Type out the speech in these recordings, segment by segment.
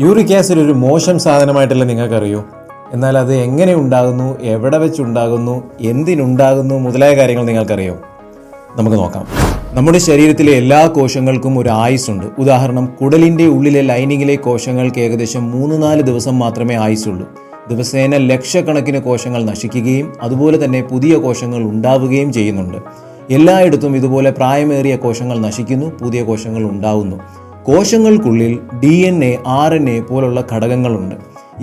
Uric acid ഒരു മോശം സാധനമായിട്ടല്ല നിങ്ങൾക്കറിയോ? എന്നാൽ അത് എങ്ങനെ ഉണ്ടാകുന്നു, എവിടെ വെച്ചുണ്ടാകുന്നു, എന്തിനുണ്ടാകുന്നു മുതലായ കാര്യങ്ങൾ നിങ്ങൾക്കറിയോ? നമുക്ക് നോക്കാം. നമ്മുടെ ശരീരത്തിലെ എല്ലാ കോശങ്ങൾക്കും ഒരു ആയുസ്സുണ്ട്. ഉദാഹരണം, കുടലിൻ്റെ ഉള്ളിലെ ലൈനിങ്ങിലെ കോശങ്ങൾക്ക് ഏകദേശം 3-4 ദിവസം മാത്രമേ ആയുസ്സുള്ളൂ. ദിവസേന ലക്ഷക്കണക്കിന് കോശങ്ങൾ നശിക്കുകയും അതുപോലെ തന്നെ പുതിയ കോശങ്ങൾ ഉണ്ടാവുകയും ചെയ്യുന്നുണ്ട്. എല്ലായിടത്തും ഇതുപോലെ പ്രായമേറിയ കോശങ്ങൾ നശിക്കുന്നു, പുതിയ കോശങ്ങൾ ഉണ്ടാവുന്നു. കോശങ്ങൾക്കുള്ളിൽ DNA, RNA പോലുള്ള ഘടകങ്ങളുണ്ട്.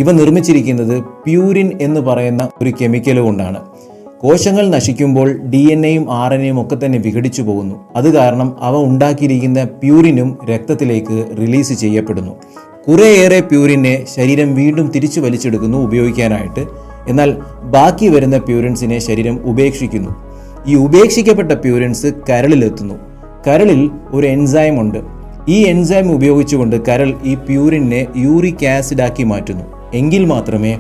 ഇവ നിർമ്മിച്ചിരിക്കുന്നത് പ്യൂരിൻ എന്ന് പറയുന്ന ഒരു കെമിക്കൽ കൊണ്ടാണ്. കോശങ്ങൾ നശിക്കുമ്പോൾ DNAയും RNAയും ഒക്കെ തന്നെ വിഘടിച്ചു പോകുന്നു. അത് കാരണം അവ ഉണ്ടാക്കിയിരിക്കുന്ന പ്യൂരിനും രക്തത്തിലേക്ക് റിലീസ് ചെയ്യപ്പെടുന്നു. കുറേയേറെ പ്യൂരിനെ ശരീരം വീണ്ടും തിരിച്ചു വലിച്ചെടുക്കുന്നു ഉപയോഗിക്കാനായിട്ട്. എന്നാൽ ബാക്കി വരുന്ന പ്യൂരിൻസിനെ ശരീരം ഉപേക്ഷിക്കുന്നു. ഈ ഉപേക്ഷിക്കപ്പെട്ട പ്യൂരിൻസ് കരളിലെത്തുന്നു. കരളിൽ ഒരു എൻസൈം ഉണ്ട്. ഈ എൻസൈം ഉപയോഗിച്ചുകൊണ്ട് കരൾ ഈ പ്യൂരിനെ യൂറിക് ആസിഡാക്കി മാറ്റുന്നു. എങ്കിൽ മാത്രമേ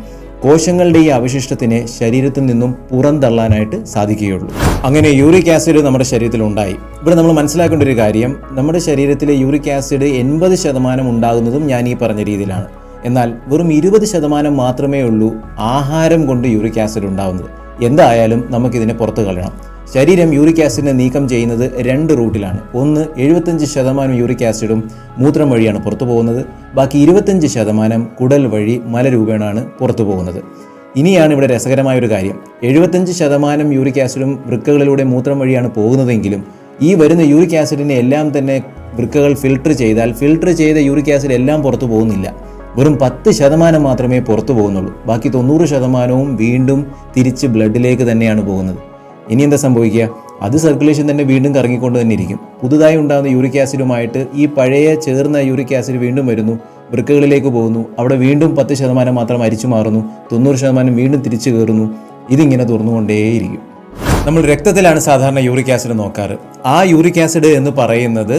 കോശങ്ങളുടെ ഈ അവശിഷ്ടത്തിനെ ശരീരത്തിൽ നിന്നും പുറന്തള്ളാനായിട്ട് സാധിക്കുകയുള്ളൂ. അങ്ങനെ യൂറിക് ആസിഡ് നമ്മുടെ ശരീരത്തിൽ ഉണ്ടായി. ഇവിടെ നമ്മൾ മനസ്സിലാക്കേണ്ട ഒരു കാര്യം, നമ്മുടെ ശരീരത്തിലെ യൂറിക് ആസിഡ് 80% ഉണ്ടാകുന്നതും ഞാൻ ഈ പറഞ്ഞ രീതിയിലാണ്. എന്നാൽ വെറും 20% മാത്രമേ ഉള്ളൂ ആഹാരം കൊണ്ട് യൂറിക് ആസിഡ് ഉണ്ടാകുന്നത്. എന്തായാലും നമുക്കിതിനെ പുറത്തു കളയണം. ശരീരം യൂറിക് ആസിഡിനെ നീക്കം ചെയ്യുന്നത് 2 റൂട്ടിലാണ്. ഒന്ന്, 75% യൂറിക് ആസിഡും മൂത്രം വഴിയാണ് പുറത്തു പോകുന്നത്. ബാക്കി 25% കുടൽ വഴി മലരൂപേണാണ് പുറത്തു പോകുന്നത്. ഇനിയാണ് ഇവിടെ രസകരമായ ഒരു കാര്യം. 75% യൂറിക് ആസിഡും വൃക്കകളിലൂടെ മൂത്രം വഴിയാണ് പോകുന്നതെങ്കിലും ഈ വരുന്ന യൂറിക് ആസിഡിനെ എല്ലാം തന്നെ വൃക്കകൾ ഫിൽട്ടർ ചെയ്താൽ ഫിൽട്ടർ ചെയ്ത യൂറിക് ആസിഡ് എല്ലാം പുറത്തു പോകുന്നില്ല. വെറും 10% മാത്രമേ പുറത്തു പോകുന്നുള്ളൂ. ബാക്കി 90% വീണ്ടും തിരിച്ച് ബ്ലഡിലേക്ക് തന്നെയാണ് പോകുന്നത്. ഇനി എന്താ സംഭവിക്കുക? അത് സർക്കുലേഷൻ തന്നെ വീണ്ടും കറങ്ങിക്കൊണ്ട് തന്നെ ഇരിക്കും. പുതുതായി ഉണ്ടാകുന്ന യൂറിക് ആസിഡുമായിട്ട് ഈ പഴയ ചേർന്ന യൂറിക് ആസിഡ് വീണ്ടും വരുന്നു, വൃക്കകളിലേക്ക് പോകുന്നു. അവിടെ വീണ്ടും 10% മാത്രം അരിച്ചു മാറുന്നു, 90% വീണ്ടും തിരിച്ചു കയറുന്നു. ഇതിങ്ങനെ തുറന്നുകൊണ്ടേയിരിക്കും. നമ്മൾ രക്തത്തിലാണ് സാധാരണ യൂറിക് ആസിഡ് നോക്കാറ്. ആ യൂറിക് ആസിഡ് എന്ന് പറയുന്നത്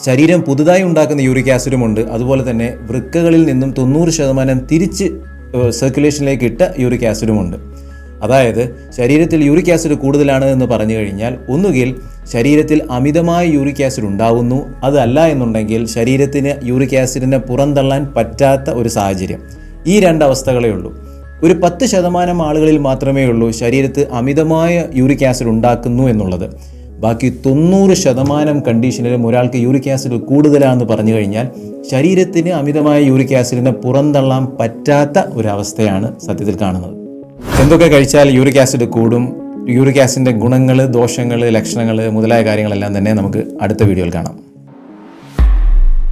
ശരീരം പുതുതായി ഉണ്ടാക്കുന്ന യൂറിക് ആസിഡുമുണ്ട്. അതുപോലെ തന്നെ വൃക്കകളിൽ നിന്നും 90% തിരിച്ച് സർക്കുലേഷനിലേക്ക് ഇട്ട യൂറിക് ആസിഡുമുണ്ട്. അതായത് ശരീരത്തിൽ യൂറിക് ആസിഡ് കൂടുതലാണ് എന്ന് പറഞ്ഞു കഴിഞ്ഞാൽ ഒന്നുകിൽ ശരീരത്തിൽ അമിതമായ യൂറിക് ആസിഡ് ഉണ്ടാവുന്നു, അതല്ല എന്നുണ്ടെങ്കിൽ ശരീരത്തിന് യൂറിക് ആസിഡിനെ പുറന്തള്ളാൻ പറ്റാത്ത ഒരു സാഹചര്യം. ഈ 2 അവസ്ഥകളേ ഉള്ളൂ. ഒരു 10% ആളുകളിൽ മാത്രമേ ഉള്ളൂ ശരീരത്തിൽ അമിതമായ യൂറിക് ആസിഡ് ഉണ്ടാക്കുന്നു എന്നുള്ളത്. ബാക്കി 90% കണ്ടീഷനിലും ഒരാൾക്ക് യൂറിക് ആസിഡ് കൂടുതലാണെന്ന് പറഞ്ഞു കഴിഞ്ഞാൽ ശരീരത്തിന് അമിതമായ യൂറിക് ആസിഡിനെ പുറന്തള്ളാൻ പറ്റാത്ത ഒരവസ്ഥയാണ് സത്യത്തിൽ കാണുന്നത്. എന്തൊക്കെ കഴിച്ചാൽ യൂറിക് ആസിഡ് കൂടും, യൂറിക് ആസിഡിൻ്റെ ഗുണങ്ങൾ, ദോഷങ്ങൾ, ലക്ഷണങ്ങൾ മുതലായ കാര്യങ്ങളെല്ലാം തന്നെ നമുക്ക് അടുത്ത വീഡിയോയിൽ കാണാം.